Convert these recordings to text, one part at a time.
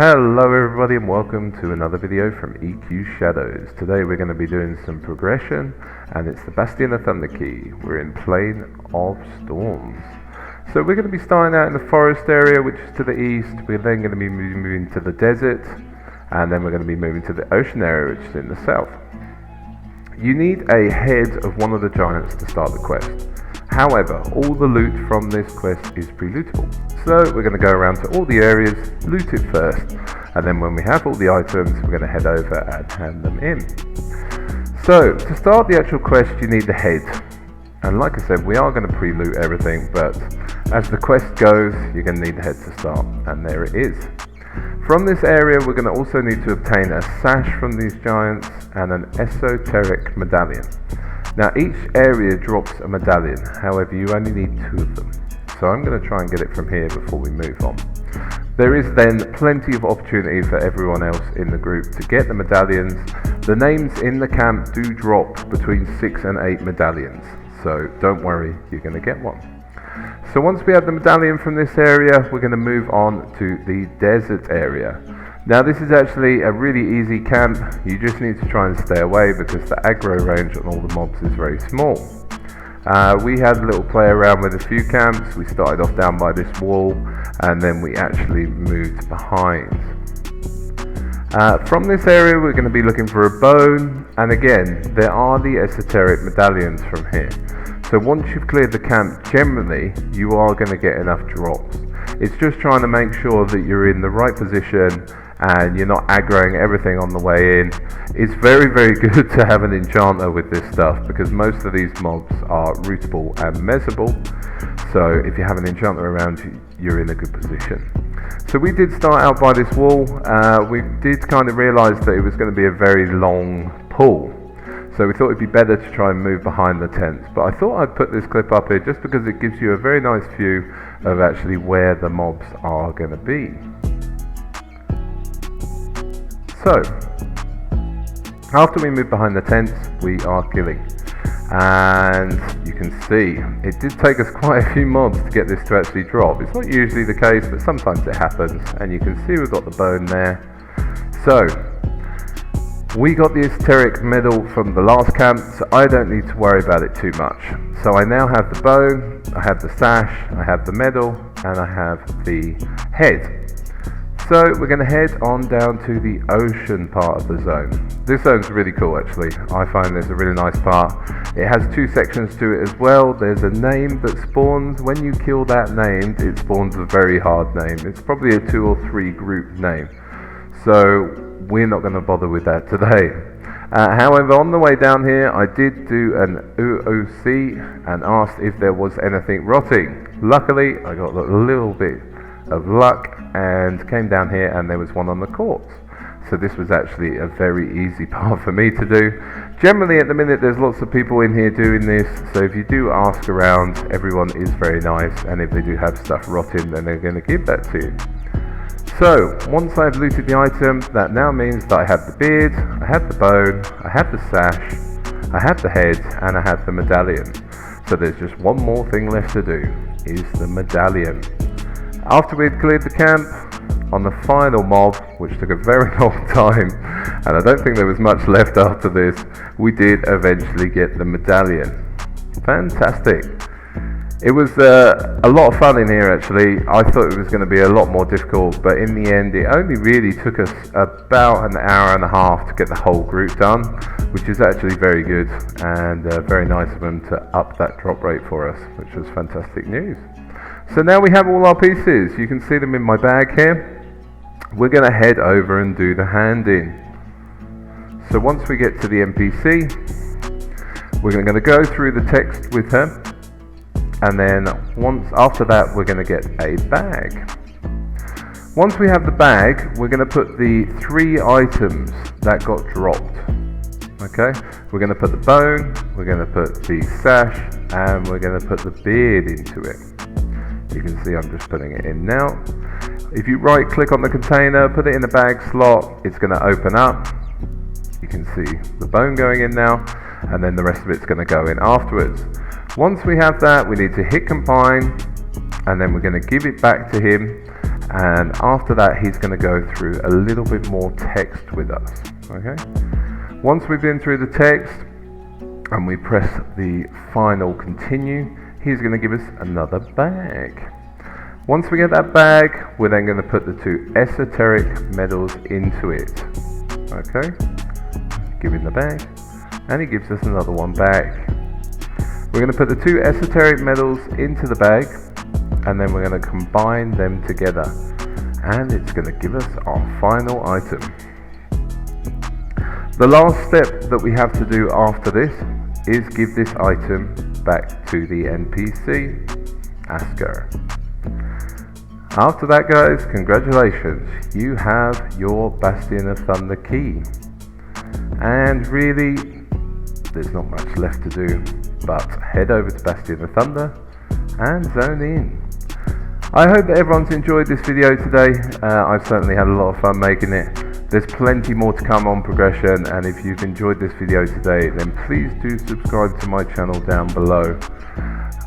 Hello everybody and welcome to another video from EQ Shadows. Today we're going to be doing some progression and it's the Bastion of Thunder Key. We're in Plain of Storms. So we're going to be starting out in the forest area, which is to the east. We're then going to be moving to the desert, and then we're going to be moving to the ocean area, which is in the south. You need a head of one of the giants to start the quest. However, all the loot from this quest is pre-lootable. So we're going to go around to all the areas, loot it first, and then when we have all the items, we're going to head over and hand them in. So to start the actual quest, you need the head. And like I said, we are going to pre-loot everything, but as the quest goes, you're going to need the head to start, and there it is. From this area, we're going to also need to obtain a sash from these giants and an esoteric medallion. Now each area drops a medallion, however you only need 2 of them. So I'm going to try and get it from here before we move on. There is then plenty of opportunity for everyone else in the group to get the medallions. The names in the camp do drop between 6 and 8 medallions, so don't worry, you're going to get one. So once we have the medallion from this area, we're going to move on to the desert area. Now this is actually a really easy camp. You just need to try and stay away because the aggro range on all the mobs is very small. We had a little play around with a few camps. We started off down by this wall and then we actually moved behind. From this area we're going to be looking for a bone, and again there are the esoteric medallions from here. So once you've cleared the camp, generally you are going to get enough drops. It's just trying to make sure that you're in the right position and you're not aggroing everything on the way in. It's very good to have an enchanter with this stuff because most of these mobs are rootable and mezzable. So if you have an enchanter around you, you're in a good position. So we did start out by this wall. We did kind of realise that it was going to be a very long pull. So we thought it'd be better to try and move behind the tents. But I thought I'd put this clip up here just because it gives you a very nice view of actually where the mobs are going to be. So, after we move behind the tents, we are killing. And you can see, it did take us quite a few mobs to get this to actually drop. It's not usually the case, but sometimes it happens. And you can see we've got the bone there. So, we got the esoteric medal from the last camp, so I don't need to worry about it too much. So I now have the bone, I have the sash, I have the medal, and I have the head. So we're going to head on down to the ocean part of the zone. This zone's really cool actually. I find this a really nice part. It has 2 sections to it as well. There's a name that spawns. When you kill that name, it spawns a very hard name. It's probably a 2 or 3 group name. So we're not going to bother with that today. However, on the way down here, I did do an OOC and asked if there was anything rotting. Luckily, I got a little bit of luck and came down here and there was one on the corpse. So this was actually a very easy part for me to do. Generally at the minute there's lots of people in here doing this, so if you do ask around, everyone is very nice, and if they do have stuff rotting then they're going to give that to you. So once I've looted the item, that now means that I have the beard, I have the bone, I have the sash, I have the head, and I have the medallion. So there's just one more thing left to do, is the medallion. After we had cleared the camp, on the final mob, which took a very long time, and I don't think there was much left after this, we did eventually get the medallion. Fantastic. It was a lot of fun in here actually. I thought it was going to be a lot more difficult, but in the end it only really took us about an hour and a half to get the whole group done, which is actually very good, and very nice of them to up that drop rate for us, which was fantastic news. So now we have all our pieces. You can see them in my bag here. We're going to head over and do the hand-in. So once we get to the NPC, we're going to go through the text with her, and then after that we're going to get a bag. Once we have the bag, we're going to put the 3 items that got dropped. Okay, we're going to put the bone, we're going to put the sash, and we're going to put the beard into it. You can see I'm just putting it in now. If you right click on the container, put it in the bag slot, it's going to open up. You can see the bone going in now, and then the rest of it's going to go in afterwards. Once we have that, we need to hit combine, and then we're going to give it back to him, and after that he's going to go through a little bit more text with us. Okay, once we've been through the text and we press the final continue, he's going to give us another bag. Once we get that bag, we're then going to put the 2 esoteric medals into it. Okay, give him the bag, and he gives us another one back. We're going to put the 2 esoteric medals into the bag, and then we're going to combine them together, and it's going to give us our final item. The last step that we have to do after this is give this item back to the NPC, Asker. After that, guys, congratulations, you have your Bastion of Thunder key. And really, there's not much left to do, but head over to Bastion of Thunder and zone in. I hope that everyone's enjoyed this video today. I've certainly had a lot of fun making it. There's plenty more to come on progression, and if you've enjoyed this video today, then please do subscribe to my channel down below.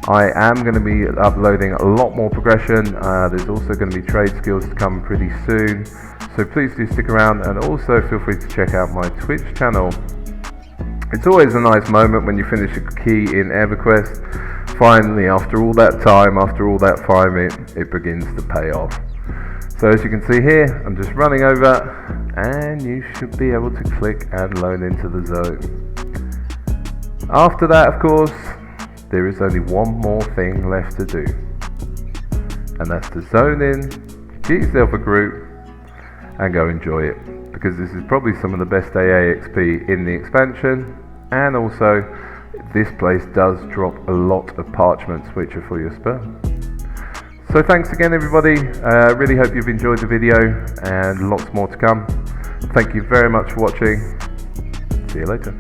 I am going to be uploading a lot more progression. There's also going to be trade skills to come pretty soon, so please do stick around, and also feel free to check out my Twitch channel. It's always a nice moment when you finish a key in Everquest. Finally, after all that time, after all that farming, it begins to pay off. So as you can see here, I'm just running over, and you should be able to click and load into the zone. After that, of course, there is only one more thing left to do, and that's to zone in, get yourself a group, and go enjoy it, because this is probably some of the best AA XP in the expansion, and also this place does drop a lot of parchments which are for your spell. So thanks again, everybody. Really hope you've enjoyed the video, and lots more to come. Thank you very much for watching. See you later.